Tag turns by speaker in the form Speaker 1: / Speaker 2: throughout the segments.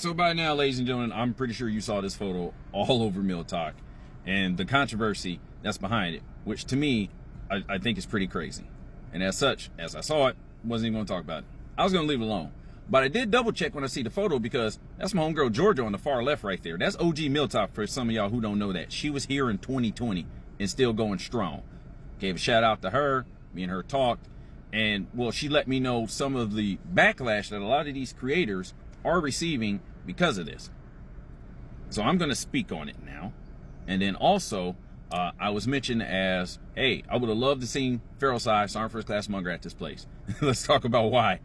Speaker 1: So by now, ladies and gentlemen, I'm pretty sure you saw this photo all over Mill Talk and the controversy that's behind it, which to me, I think is pretty crazy. And as such, as I saw it, wasn't even going to talk about it. I was going to leave it alone. But I did double check when I see the photo because that's my homegirl Georgia on the far left right there. That's OG Mill Talk for some of y'all who don't know that. She was here in 2020 and still going strong. Gave a shout out to her. Me and her talked. And, well, she let me know some of the backlash that a lot of these creators are receiving because of this. So I'm going to speak on it now. And then also, I was mentioned as, hey, I would have loved to see Feral Size, Sergeant First Class Munger at this place. Let's talk about why.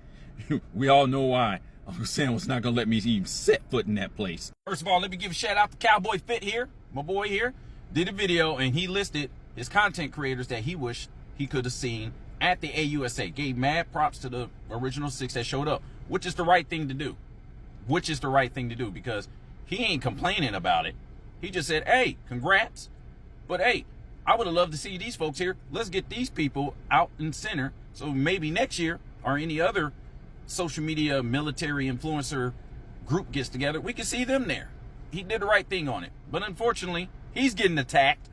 Speaker 1: We all know why Uncle Sam was not going to let me even set foot in that place. First of all, let me give a shout out to Cowboy Fit here. My boy here did a video and he listed his content creators that he wished he could have seen at the AUSA. Gave mad props to the original 6 that showed up, which is the right thing to do. Which is the right thing to do because he ain't complaining about it. He just said, hey, congrats. But hey, I would have loved to see these folks here. Let's get these people out in center. So maybe next year or any other social media military influencer group gets together, we can see them there. He did the right thing on it. But unfortunately, he's getting attacked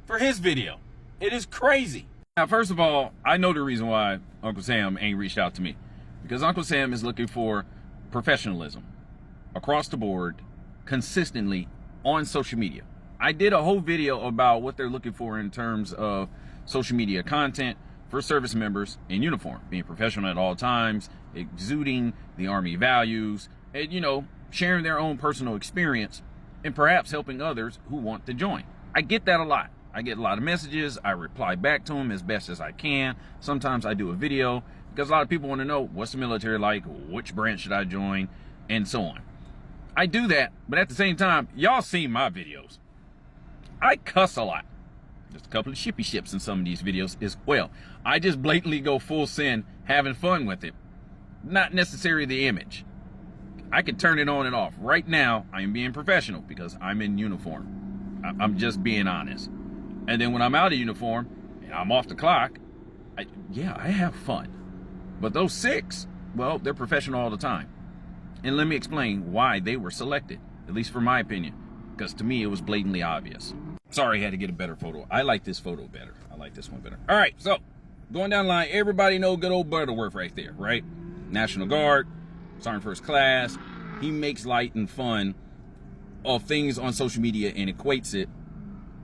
Speaker 1: for his video. It is crazy. Now, first of all, I know the reason why Uncle Sam ain't reached out to me. Because Uncle Sam is looking for professionalism across the board, consistently on social media. I did a whole video about what they're looking for in terms of social media content for service members in uniform, being professional at all times, exuding the Army values, and, you know, sharing their own personal experience and perhaps helping others who want to join. I get that a lot. I get a lot of messages. I reply back to them as best as I can. Sometimes I do a video because a lot of people want to know what's the military like, which branch should I join, and so on. I do that, but at the same time, y'all seen my videos. I cuss a lot. There's a couple of shippy ships in some of these videos as well. I just blatantly go full send, having fun with it. Not necessarily the image. I can turn it on and off. Right now, I am being professional because I'm in uniform. I'm just being honest. And then when I'm out of uniform and I'm off the clock, I have fun. But those 6, well, they're professional all the time. And let me explain why they were selected, at least for my opinion, because to me it was blatantly obvious. Sorry, I had to get a better photo. I like this photo better. I like this one better. All right, so going down the line, everybody know good old Butterworth right there, right? National Guard, Sergeant First Class. He makes light and fun of things on social media and equates it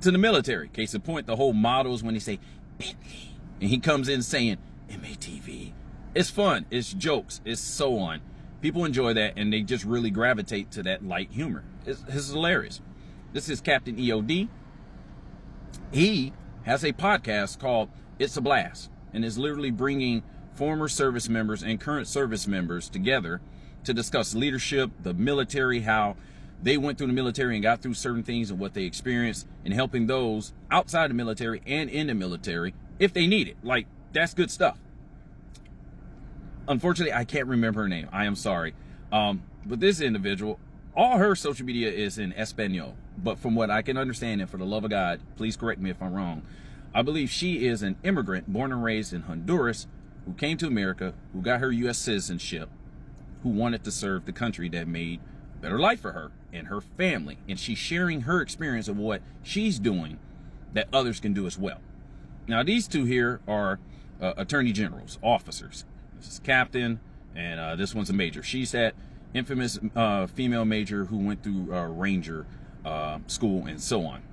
Speaker 1: to the military. Case in point, the whole mottos when they say Bentley, and he comes in saying MATV. It's fun, it's jokes, it's so on. People enjoy that and they just really gravitate to that light humor. It's hilarious. This is Captain EOD. He has a podcast called It's a Blast and is literally bringing former service members and current service members together to discuss leadership, the military, how they went through the military and got through certain things and what they experienced, and helping those outside the military and in the military if they need it. Like, that's good stuff. Unfortunately, I can't remember her name. I am sorry. But this individual, all her social media is in Espanol. But from what I can understand, and for the love of God, please correct me if I'm wrong, I believe she is an immigrant born and raised in Honduras who came to America, who got her U.S. citizenship, who wanted to serve the country that made a better life for her and her family. And she's sharing her experience of what she's doing that others can do as well. Now, these two here are attorney generals, officers. This is captain, and this one's a major. She's that infamous female major who went through Ranger school and so on.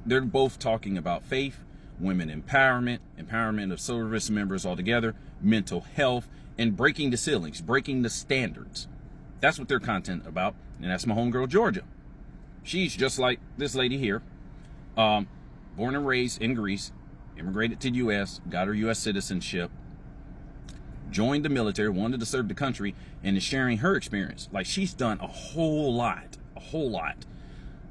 Speaker 1: They're both talking about faith, women empowerment, empowerment of service members altogether, mental health, and breaking the ceilings, breaking the standards. That's what their content about, and that's my homegirl Georgia. She's just like this lady here, born and raised in Greece, immigrated to the U.S., got her U.S. citizenship, joined the military, wanted to serve the country, and is sharing her experience. Like, she's done a whole lot.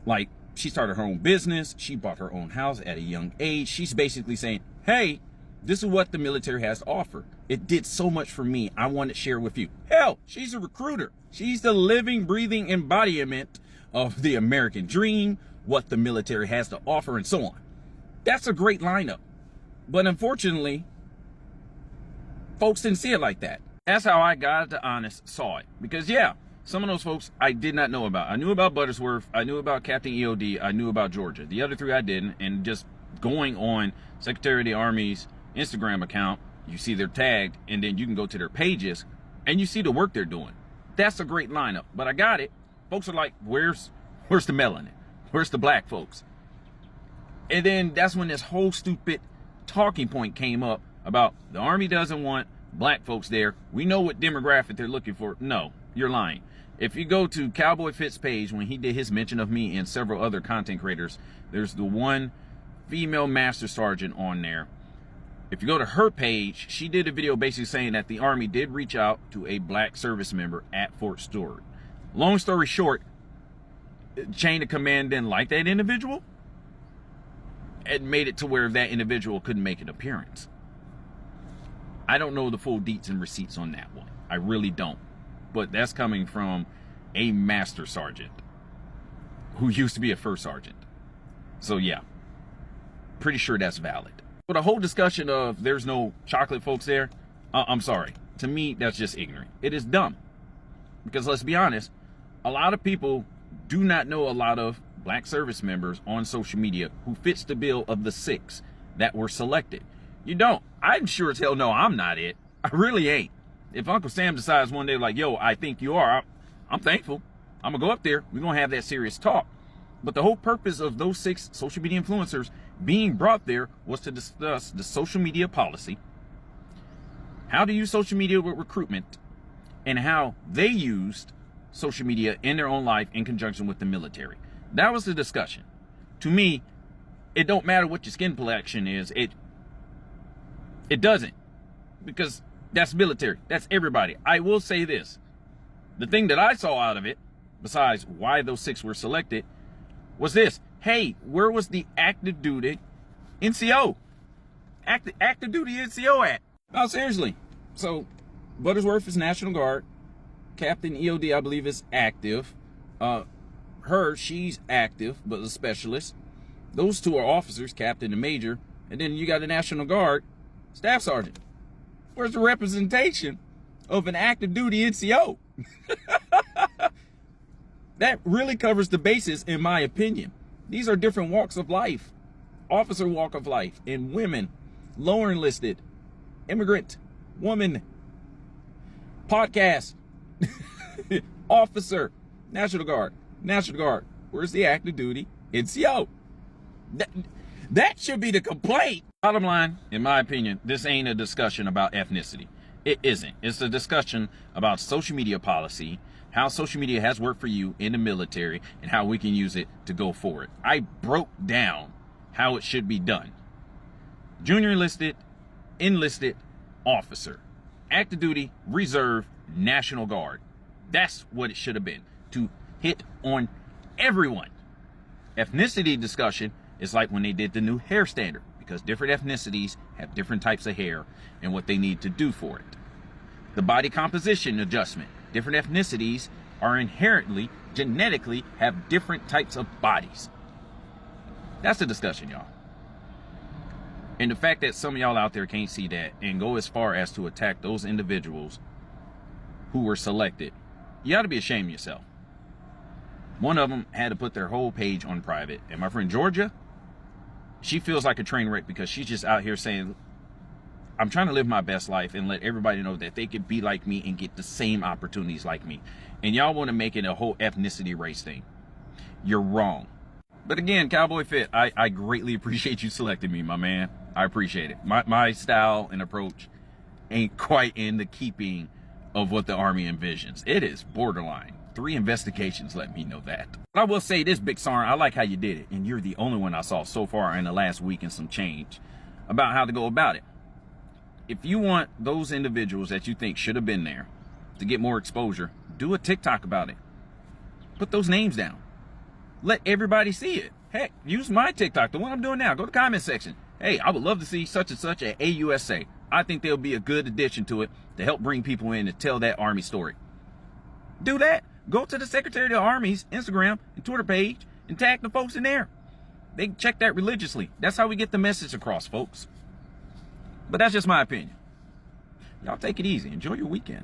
Speaker 1: Like, she started her own business. She bought her own house at a young age. She's basically saying, hey, this is what the military has to offer. It did so much for me. I want to share with you. Hell, she's a recruiter. She's the living, breathing embodiment of the American dream, what the military has to offer, and so on. That's a great lineup. But unfortunately, folks didn't see it like that. That's how I, God the honest, saw it. Because, yeah, Some of those folks I did not know about. I knew about Buttersworth. I knew about Captain EOD. I knew about Georgia. The other three I didn't. And just going on Secretary of the Army's Instagram account, you see they're tagged, and then you can go to their pages, and you see the work they're doing. That's a great lineup. But I got it. Folks are like, where's the melanin? Where's the black folks? And then that's when this whole stupid talking point came up about the Army doesn't want black folks there. We know what demographic they're looking for. No, you're lying. If you go to Cowboy Fitt's page, when he did his mention of me and several other content creators, there's the one female master sergeant on there. If you go to her page, she did a video basically saying that the Army did reach out to a black service member at Fort Stewart. Long story short, chain of command didn't like that individual. It made it to where that individual couldn't make an appearance. I don't know the full deets and receipts on that one. I really don't. But that's coming from a master sergeant who used to be a first sergeant. So yeah, pretty sure that's valid. But the whole discussion of there's no chocolate folks there, I'm sorry. To me, that's just ignorant. It is dumb. Because let's be honest, a lot of people do not know a lot of black service members on social media who fits the bill of the 6 that were selected. You don't. I'm sure as hell no, I'm not it. I really ain't. If Uncle Sam decides one day like, yo, I think you are, I'm thankful. I'm going to go up there. We're going to have that serious talk. But the whole purpose of those 6 social media influencers being brought there was to discuss the social media policy, how to use social media with recruitment, and how they used social media in their own life in conjunction with the military. That was the discussion. To me, it don't matter what your skin complexion is. It doesn't. Because that's military. That's everybody. I will say this. The thing that I saw out of it, besides why those 6 were selected, was this. Hey, where was the active duty NCO? Active duty NCO at? No, seriously. So, Buttersworth is National Guard. Captain EOD, I believe, is active. She's active, but a specialist. Those 2 are officers, captain and major. And then you got the National Guard, staff sergeant. Where's the representation of an active duty NCO? That really covers the basis, in my opinion. These are different walks of life. Officer walk of life, and women, lower enlisted, immigrant, woman, podcast, officer, National Guard. Where's the active duty NCO? That should be the complaint. Bottom line, in my opinion, this ain't a discussion about ethnicity. It isn't. It's a discussion about social media policy, how social media has worked for you in the military, and how we can use it to go forward. I broke down how it should be done. Junior enlisted, officer, active duty, reserve, National Guard. That's what it should have been, to hit on everyone. Ethnicity discussion is like when they did the new hair standard, because different ethnicities have different types of hair and what they need to do for it. The body composition adjustment. Different ethnicities are inherently, genetically, have different types of bodies. That's the discussion, y'all. And the fact that some of y'all out there can't see that and go as far as to attack those individuals who were selected, you ought to be ashamed of yourself. One of them had to put their whole page on private. And my friend Georgia, she feels like a train wreck because she's just out here saying, I'm trying to live my best life and let everybody know that they could be like me and get the same opportunities like me. And y'all want to make it a whole ethnicity race thing. You're wrong. But again, Cowboy Fit, I greatly appreciate you selecting me, my man. I appreciate it. My style and approach ain't quite in the keeping of what the Army envisions. It is borderline. 3 investigations let me know that. But I will say this, Big Sarn, I like how you did it. And you're the only one I saw so far in the last week and some change about how to go about it. If you want those individuals that you think should have been there to get more exposure, do a TikTok about it. Put those names down. Let everybody see it. Heck, use my TikTok, the one I'm doing now. Go to the comment section. Hey, I would love to see such and such at AUSA. I think they'll be a good addition to it to help bring people in to tell that Army story. Do that. Go to the Secretary of the Army's Instagram and Twitter page and tag the folks in there. They check that religiously. That's how we get the message across, folks. But that's just my opinion. Y'all take it easy. Enjoy your weekend.